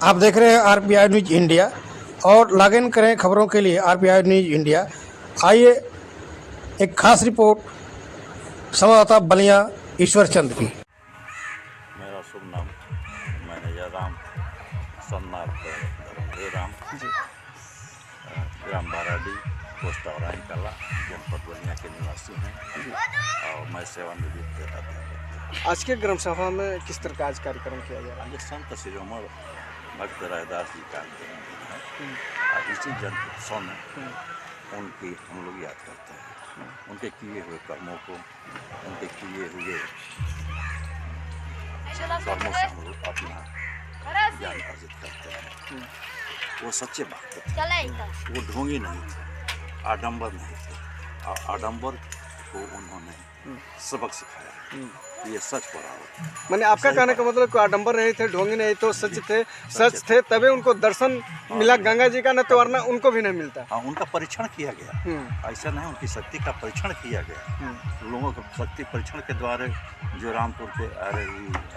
आप देख रहे हैं आरपीआई न्यूज इंडिया और लॉग इन करें खबरों के लिए आरपीआई न्यूज इंडिया। आइए एक खास रिपोर्ट संवाददाता बलिया ईश्वर चंद की। मेरा शुभ नाम मैनेजर राम सोमनाथ राम जी, ग्राम बाराडी, पोस्ट औराई कला, जनपद बलिया के निवासी हैं और मैं सेवानिवृत्त रहता। आज के ग्राम सभा में किस तरह का आज कार्यक्रम किया जा रहा है? ये संत शिरोमणि भक्त रैदास जी कार्यक्रम है और इसी जन उत्सव में उनकी हम लोग याद करते हैं, उनके किए हुए कर्मों को, उनके किए हुए कर्मों से हम लोग अपना ज्ञान अर्जित करते हैं। वो सच्चे भक्त थे, वो ढोंगी नहीं थे, आडंबर नहीं थे और आडंबर को उन्होंने सबक सिखाया। ये सच पड़ा हो। मैंने आपका कहने का मतलब कोई आडंबर नहीं थे, ढोंगी नहीं तो सच थे, सच थे तभी उनको दर्शन मिला गंगा जी का, न तो वरना उनको भी नहीं मिलता। हाँ, उनका परीक्षण किया गया, ऐसा नहीं उनकी शक्ति का परीक्षण किया गया। लोगों का शक्ति परीक्षण के द्वारा जो रामपुर के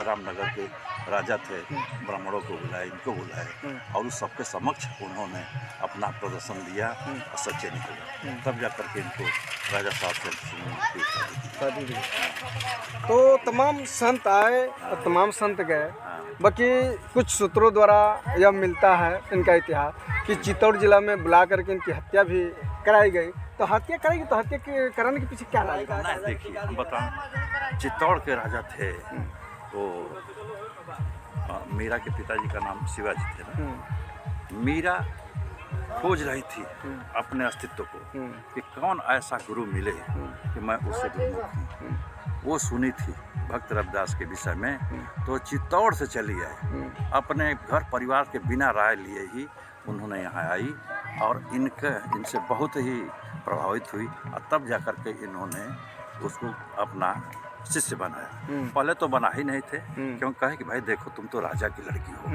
रामनगर के राजा थे, ब्राह्मणों को बुलाए, इनको बुलाए और उस सबके समक्ष उन्होंने अपना प्रदर्शन दिया और सच्चे निकले, तब जाकर के इनको राजा साहब से। तो तमाम संत आए और तमाम संत गए, बाकी कुछ सूत्रों द्वारा यह मिलता है इनका इतिहास कि चित्तौड़ जिला में बुला करके इनकी हत्या भी कराई गई। तो हत्या कराई गई, तो हत्या के कराने के पीछे क्या रहेगा? देखिए, हम बताएं, चित्तौड़ के राजा थे तो मीरा के पिताजी का नाम शिवाजी थे ना। मीरा खोज रही थी अपने अस्तित्व को कि कौन ऐसा गुरु मिले कि मैं उससे गुरुमुख हूँ। वो सुनी थी भक्त रविदास के विषय में, तो चित्तौड़ से चली आई, अपने घर परिवार के बिना राय लिए ही उन्होंने यहाँ आई और इनसे बहुत ही प्रभावित हुई और तब जाकर के इन्होंने उसको अपना शिष्य बनाया। पहले तो बना ही नहीं थे, क्योंकि कहे कि भाई देखो तुम तो राजा की लड़की हो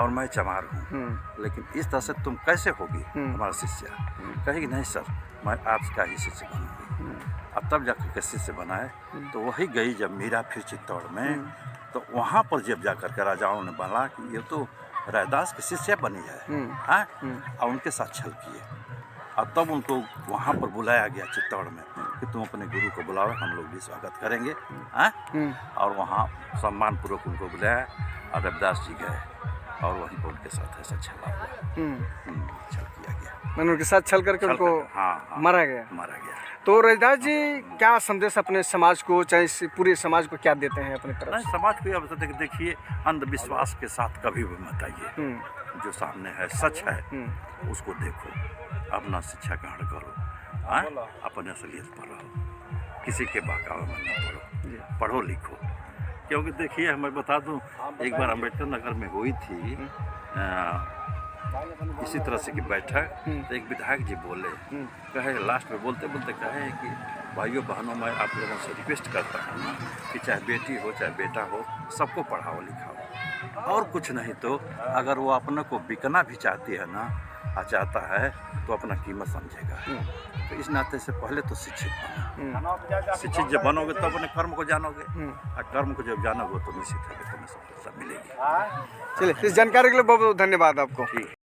और मैं चमार हूँ, लेकिन इस तरह से तुम कैसे होगी हमारा शिष्य? कहे कि नहीं सर, मैं आपका ही शिष्य बनूंगी। अब तब जाकर के शिष्य बनाए, तो वही गई जब मीरा फिर चित्तौड़ में, तो वहाँ पर जब जाकर के राजाओं ने बोला कि ये तो रैदास की शिष्य बनी है, और उनके साथ छल किए और तब उनको वहाँ पर बुलाया गया चित्तौड़ में कि तुम अपने गुरु को बुलाओ, हम लोग भी स्वागत करेंगे। और वहाँ सम्मानपूर्वक उनको बुलाया और रविदास जी गए और वहीं पर उनके साथ ऐसा छला हुआ, छल किया गया। मैंने उनके साथ छल करके उनको मारा गया। तो रैदास जी क्या संदेश अपने समाज को, चाहे पूरे समाज को क्या देते हैं अपने तरफ? नहीं, समाज को यह बताते कि देखिए, अंधविश्वास के साथ कभी भी मत आइए, जो सामने है सच है उसको देखो, अपना शिक्षा ग्रहण करो, अपने असलियत पर रहो, किसी के बहकावे में न पढ़ो, पढ़ो लिखो। क्योंकि देखिए, मैं बता दूं, एक बार अम्बेडकर नगर में हुई थी इसी तरह से की बैठक, तो एक विधायक जी बोले, कहे लास्ट में बोलते बोलते कहे कि भाइयों बहनों, मैं आप लोगों से रिक्वेस्ट करता हूँ ना कि चाहे बेटी हो चाहे बेटा हो, सबको पढ़ाओ लिखाओ, और कुछ नहीं तो अगर वो अपने को बिकना भी चाहती है ना, चाहता है तो अपना कीमत समझेगा। तो इस नाते से पहले तो शिक्षित बनो, शिक्षित जब बनोगे तो अपने कर्म को जानोगे, और कर्म को जब जानोगे तो निश्चित है कि तुम्हें सब मिलेगी। चलिए, इस जानकारी के लिए बहुत बहुत धन्यवाद आपको।